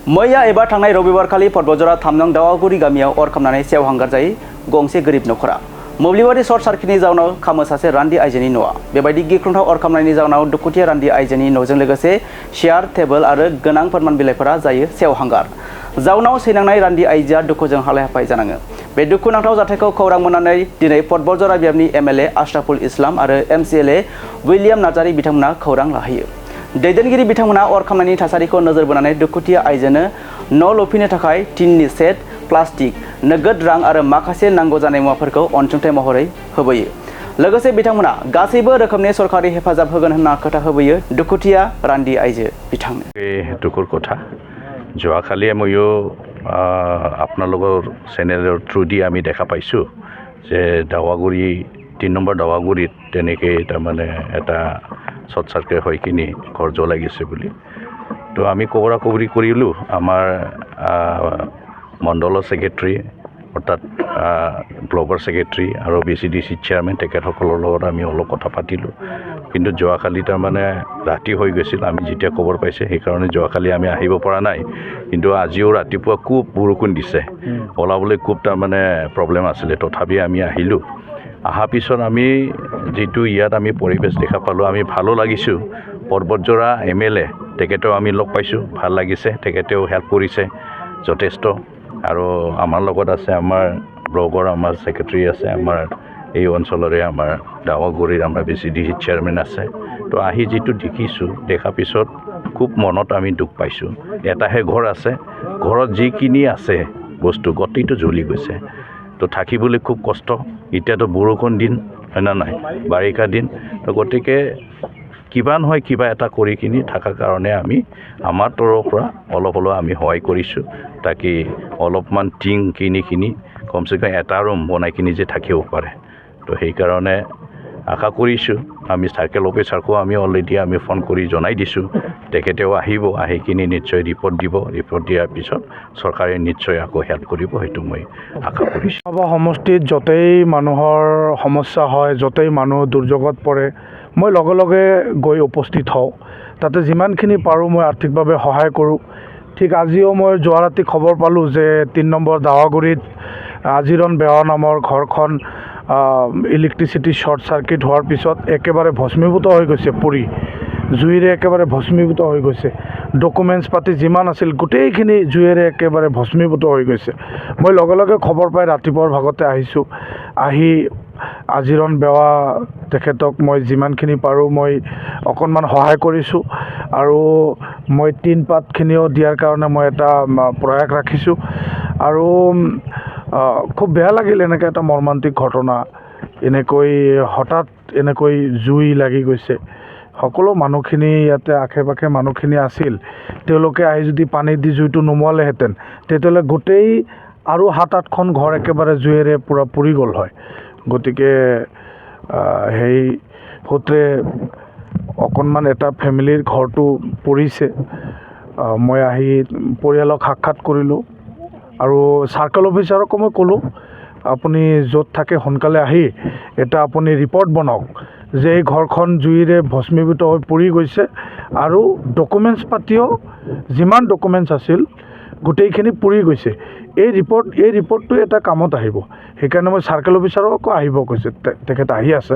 मैया एबा थांनाय रबिबारखालि पटबजरा 3 नं दावागुरि गामियाव अर खामनानै सेवहांगार जायै गंसे गोरिब नखरा मोब्लिबारि सर्ट सार्किटनि जाउनाव खामो सासे रान्दि आइजोनि न'आ बेबायदि गिख्रंथाव अर खामनायनि जाउनाव दुखुथिया रान्दि आइजोनि न'जों लोगोसे सियार टेबोल आरो गोनां फोरमान बिलाइफोरा जायो सेवहांगार जाउनाव सैनांनाय रान्दि आइजोआ दुखुजों हालाय हाफाय जानाङो बे दुखुनांथाव जाथायखौ खौरां मोननानै दिनै पटबजरा बियाबनि एमएलए आशराफुल इस्लाम आरो एमसिएलए विलियाम नार्जारी बिथांमोना खौरां लाहैयो दैदेनगिरि बिथांमोना अर खामनायनि थासारिखौ नोजोर बोनानै दुखुथिया आइजोनो न' लुफिननो थाखाय टिननि सेट प्लास्टिक नोगोद रां आरो माखासे नांगौ जानाय मुवाफोरखौ अनसुंथाइ महरै होबोयो लोगोसे बिथांमोना गासैबो रोखोमनि सरकारि हेफाजाब होगोन होनना खोथा होबोयो दुखुथिया रान्दि आइजो बिथांनो दुखुर कथा যোৱাকালি ময়ো আপোনালোকৰ চেনেলৰ থ্ৰুদি আমি দেখা পাইছোঁ যে দাৱাগুৰি 3 নম্বৰ দাৱাগুৰিত তেনেকৈ তাৰমানে এটা শ্বৰ্ট চাৰ্কিট হৈ কিনি ঘৰ জ্বলাই গৈছে বুলি তো আমি কবৰা কবৰি কৰিলোঁ আমাৰ মণ্ডলৰ ছেক্ৰেটাৰী অৰ্থাৎ ব্লকৰ ছেক্ৰেটাৰী আৰু BCDC চেয়াৰমেন তেখেতসকলৰ লগত আমি অলপ কথা পাতিলোঁ কিন্তু যোৱাকালি তাৰমানে ৰাতি হৈ গৈছিল আমি যেতিয়া খবৰ পাইছে সেইকাৰণে যোৱাকালি আমি আহিব পৰা নাই কিন্তু আজিও ৰাতিপুৱা খুব বৰষুণ দিছে ওলাবলৈ খুব তাৰমানে প্ৰব্লেম আছিলে তথাপি আমি আহিলোঁ অহাৰ পিছত আমি যিটো ইয়াত আমি পৰিৱেশ দেখা পালোঁ আমি ভালো লাগিছোঁ পৰ্বতজৰা MLA তেখেতেও আমি লগ পাইছোঁ ভাল লাগিছে তেখেতেও হেল্প কৰিছে যথেষ্ট আৰু আমাৰ লগত আছে আমাৰ ব্লকৰ আমাৰ ছেক্ৰেটাৰী আছে আমাৰ এই অঞ্চলৰে আমাৰ দাৱাগুৰিৰ আমাৰ BCDC চেয়াৰমেন আছে তো আহি যিটো দেখিছোঁ দেখা পিছত খুব মনত আমি দুখ পাইছোঁ এটাহে ঘৰ আছে ঘৰত যিখিনি আছে বস্তু গোটেইটো জ্বলি গৈছে তো থাকিবলৈ খুব কষ্ট এতিয়াতো বৰষুণ দিন হয় না নাই বাৰিষা দিন তো গতিকে কিবা নহয় কিবা এটা কৰি কিনি থকাৰ কাৰণে আমি আমাৰ তৰফৰ পৰা অলপ আমি সহায় কৰিছোঁ তাকি অলপমান টিং কিনি কমচে কম এটা ৰুম বনাই কিনি যে থাকিব পাৰে তো সেইকাৰণে আশা কৰিছোঁ আমি চাৰ্কেল অফিচাৰকো আমি অলৰেডি আমি ফোন কৰি জনাই দিছোঁ তেখেতেও আহিব আহি কিনি নিশ্চয় ৰিপৰ্ট দিব ৰিপৰ্ট দিয়াৰ পিছত চৰকাৰে নিশ্চয় আকৌ হেল্প কৰিব সেইটো মই আশা কৰিছোঁ সমষ্টিত য'তেই মানুহৰ সমস্যা হয় য'তেই মানুহ দুৰ্যোগত পৰে মই লগে লগে গৈ উপস্থিত হওঁ তাতে যিমানখিনি পাৰোঁ মই আৰ্থিকভাৱে সহায় কৰোঁ ঠিক আজিও মই যোৱা ৰাতি খবৰ পালোঁ যে 3 নম্বৰ দাৱাগুৰিত আজিৰণ বেৱা নামৰ ঘৰখন ইলেক্ট্ৰিচিটি শ্বৰ্ট চাৰ্কিট হোৱাৰ পিছত একেবাৰে ভস্মীভূত হৈ গৈছে পুৰি জুইৰে একেবাৰে ভস্মীভূত হৈ গৈছে ডকুমেণ্টছ পাতি যিমান আছিল গোটেইখিনি জুইৰে একেবাৰে ভস্মীভূত হৈ গৈছে মই লগে লগে খবৰ পাই ৰাতিপুৱাৰ ভাগতে আহিছোঁ আহি আজিৰণ বেৱা তেখেতক মই যিমানখিনি পাৰোঁ মই অকণমান সহায় কৰিছোঁ আৰু মই টিন পাতখিনিও দিয়াৰ কাৰণে মই এটা প্ৰয়াস ৰাখিছোঁ আৰু খুব বেয়া লাগিল এনেকৈ এটা মৰ্মান্তিক ঘটনা এনেকৈ হঠাৎ এনেকৈ জুই লাগি গৈছে সকলো মানুহখিনি ইয়াতে আশে পাশে মানুহখিনি আছিল তেওঁলোকে আহি যদি পানী দি জুইটো নুমুৱালেহেঁতেন তেতিয়াহ'লে গোটেই আৰু 7-8খন ঘৰ একেবাৰে জুইৰে পূৰা পুৰি গ'ল হয় গতিকে সেই সূত্ৰে অকণমান এটা ফেমিলিৰ ঘৰটো পৰিছে মই আহি পৰিয়ালক সাক্ষাৎ কৰিলোঁ আৰু চাৰ্কেল অফিচাৰকো মই ক'লোঁ আপুনি য'ত থাকে সোনকালে আহি এটা আপুনি ৰিপৰ্ট বনাওক যে এই ঘৰখন জুইৰে ভস্মীভূত হৈ পৰি গৈছে আৰু ডকুমেণ্টছ পাতিও যিমান ডকুমেণ্টছ আছিল গোটেইখিনি পুৰি গৈছে এই ৰিপৰ্টটো এটা কামত আহিব সেইকাৰণে মই চাৰ্কেল অফিচাৰকো আহিব কৈছে তেখেত আহি আছে